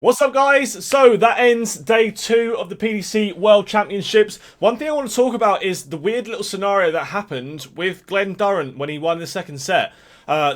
What's up, guys? So that ends day 2 of the PDC World Championships. One thing I want to talk about is the weird little scenario that happened with Glen Durrant when he won the second set.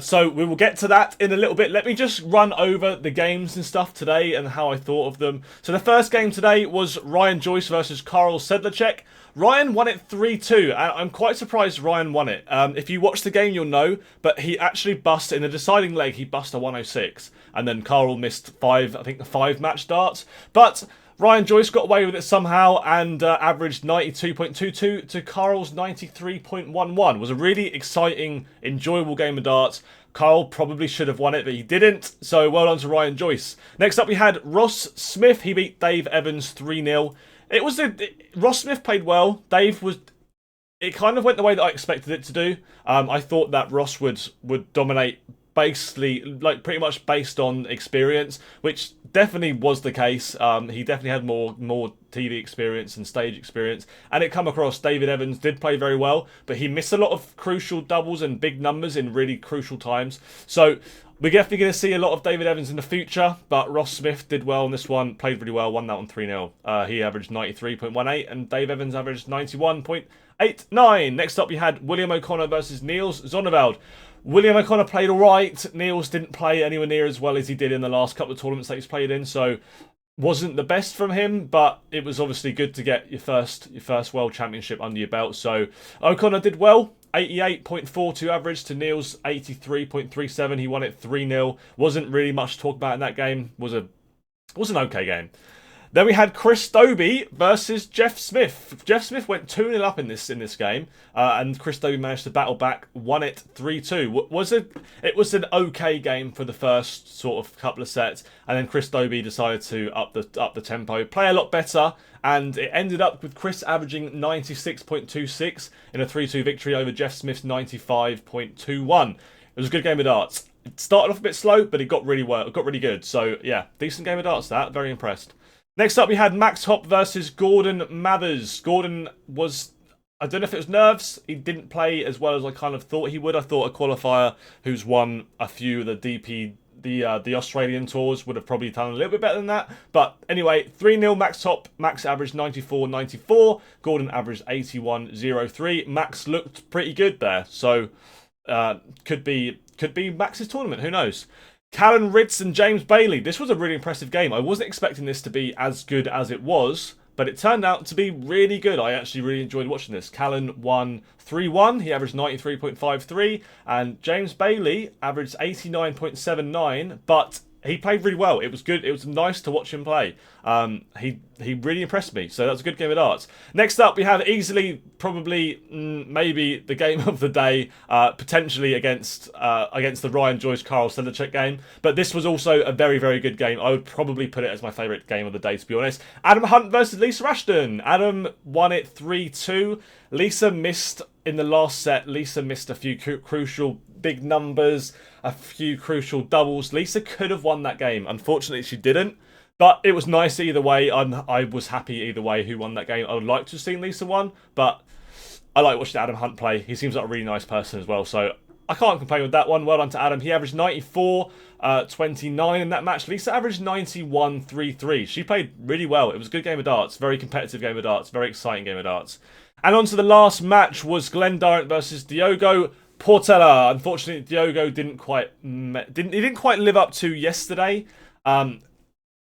So we will get to that in a little bit. Let me just run over the games and stuff today and how I thought of them. So the first game today was Ryan Joyce versus Karol Sedlacek. Ryan won it 3-2, and I'm quite surprised Ryan won it. If you watch the game, you'll know, but he actually bust, in the deciding leg, he bust a 106, and then Karol missed five match darts. But Ryan Joyce got away with it somehow and averaged 92.22 to Karol's 93.11. It was a really exciting, enjoyable game of darts. Karol probably should have won it, but he didn't, so well done to Ryan Joyce. Next up, we had Ross Smith. He beat Dave Evans 3-0. Ross Smith played well. It kind of went the way that I expected it to do. I thought that Ross would dominate basically, like, pretty much based on experience, which definitely was the case. He definitely had more TV experience and stage experience, and it come across. David Evans did play very well, but he missed a lot of crucial doubles and big numbers in really crucial times. So we're definitely going to see a lot of David Evans in the future, but Ross Smith did well in this one, played really well, won that one 3-0. He averaged 93.18, and Dave Evans averaged 91.89. Next up, you had William O'Connor versus Niels Zonneveld. William O'Connor played alright. Niels didn't play anywhere near as well as he did in the last couple of tournaments that he's played in, so wasn't the best from him, but it was obviously good to get your first World Championship under your belt. So O'Connor did well. 88.42 average to Niels' 83.37. He won it 3-0. Wasn't really much to talk about in that game. Was an okay game. Then we had Chris Dobey versus Jeff Smith. Jeff Smith went 2-0 up in this game, and Chris Dobey managed to battle back, won it 3-2. It was an okay game for the first sort of couple of sets, and then Chris Dobey decided to up the tempo, play a lot better, and it ended up with Chris averaging 96.26 in a 3-2 victory over Jeff Smith's 95.21. It was a good game of darts. It started off a bit slow, but it got really good. So yeah, decent game of darts. Very impressed. Next up, we had Max Hopp versus Gordon Mathers. Gordon was, I don't know if it was nerves. He didn't play as well as I kind of thought he would. I thought a qualifier who's won a few of the Australian tours would have probably done a little bit better than that. But anyway, 3-0 Max Hopp. Max averaged 94.94. Gordon averaged 81.03. Max looked pretty good there. So could be Max's tournament. Who knows? Callan Ritz and James Bailey. This was a really impressive game. I wasn't expecting this to be as good as it was, but it turned out to be really good. I actually really enjoyed watching this. Callan won 3-1. He averaged 93.53, and James Bailey averaged 89.79, but he played really well. It was good. It was nice to watch him play. He really impressed me. So that was a good game of darts. Next up, we have easily, probably, maybe the game of the day, potentially against the Ryan Joyce Karol Sedlacek game. But this was also a very, very good game. I would probably put it as my favourite game of the day, to be honest. Adam Hunt versus Lisa Ashton. Adam won it 3-2. Lisa missed in the last set. Lisa missed a few crucial big numbers, a few crucial doubles. Lisa could have won that game. Unfortunately, she didn't. But it was nice either way. I was happy either way who won that game. I would like to have seen Lisa won, but I like watching Adam Hunt play. He seems like a really nice person as well, so I can't complain with that one. Well done to Adam. He averaged 94.29 in that match. Lisa averaged 91.33. She played really well. It was a good game of darts. Very competitive game of darts. Very exciting game of darts. And on to the last match was Glen Durrant versus Diogo Portela. Unfortunately, Diogo didn't quite live up to yesterday.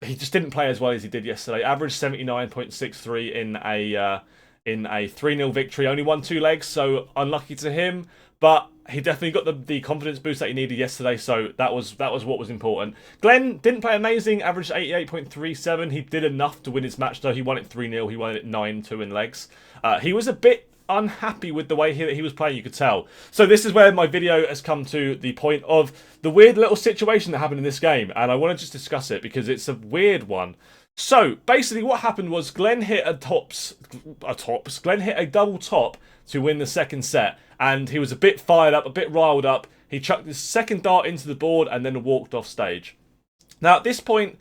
He just didn't play as well as he did yesterday. Averaged 79.63 in a 3-0 victory. Only won 2 legs, so unlucky to him. But he definitely got the confidence boost that he needed yesterday, so that was what was important. Glenn didn't play amazing. Averaged 88.37. He did enough to win his match, though. He won it 3-0. He won it 9-2 in legs. He was a bit unhappy with the way he was playing, you could tell. So this is where my video has come to the point of the weird little situation that happened in this game, and I want to just discuss it because it's a weird one. So basically what happened was Glenn hit Glenn hit a double top to win the second set, and he was a bit fired up, a bit riled up. He chucked his second dart into the board and then walked off stage. Now at this point,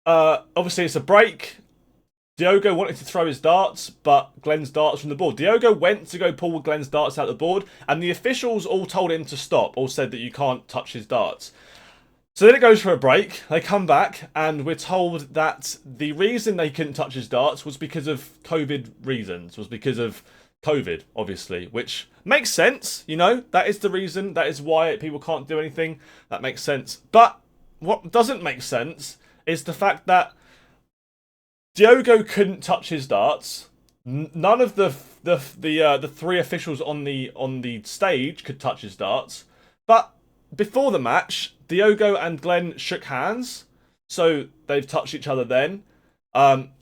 obviously it's a break. Diogo wanted to throw his darts, but Glenn's darts from the board. Diogo went to go pull Glenn's darts out of the board, and the officials all told him to stop, all said that you can't touch his darts. So then it goes for a break, they come back, and we're told that the reason they couldn't touch his darts was because of COVID reasons, was because of COVID, obviously, which makes sense, you know, that is the reason, that is why people can't do anything, that makes sense. But what doesn't make sense is the fact that Diogo couldn't touch his darts, none of the three officials on the stage could touch his darts, but before the match, Diogo and Glen shook hands, so they've touched each other then.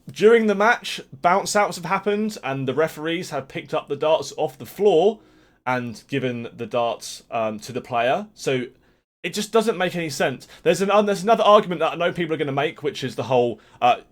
During the match, bounce outs have happened, and the referees have picked up the darts off the floor and given the darts to the player. So it just doesn't make any sense. There's another argument that I know people are going to make, which is the whole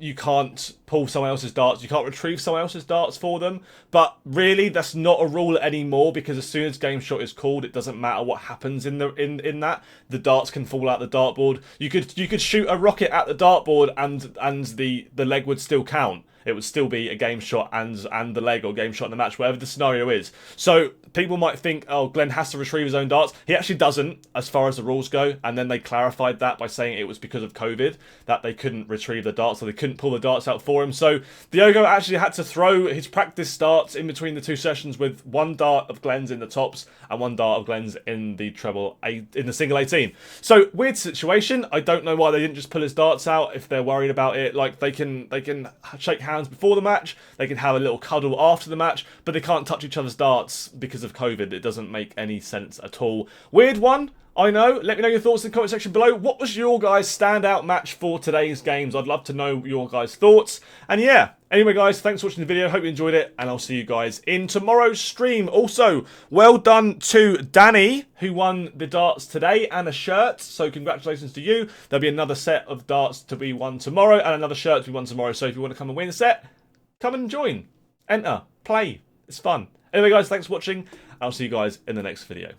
you can't pull someone else's darts, you can't retrieve someone else's darts for them. But really, that's not a rule anymore, because as soon as game shot is called, it doesn't matter what happens in that. The darts can fall out the dartboard. You could shoot a rocket at the dartboard and the leg would still count. It would still be a game shot and the leg, or game shot in the match, whatever the scenario is. So people might think, oh, Glen has to retrieve his own darts. He actually doesn't, as far as the rules go. And then they clarified that by saying it was because of COVID that they couldn't retrieve the darts, so they couldn't pull the darts out for him. So Diogo actually had to throw his practice darts in between the two sessions with one dart of Glen's in the tops and one dart of Glen's in the in the single 18. So weird situation. I don't know why they didn't just pull his darts out if they're worried about it. Like they can shake hands before the match, they can have a little cuddle after the match, but they can't touch each other's darts because of COVID. It doesn't make any sense at all. Weird one, I know. Let me know your thoughts in the comment section below. What was your guys' standout match for today's games? I'd love to know your guys' thoughts. And yeah, anyway guys, thanks for watching the video. Hope you enjoyed it, and I'll see you guys in tomorrow's stream. Also, well done to Danny, who won the darts today and a shirt. So congratulations to you. There'll be another set of darts to be won tomorrow and another shirt to be won tomorrow. So if you want to come and win a set, come and join. Enter. Play. It's fun. Anyway guys, thanks for watching. I'll see you guys in the next video.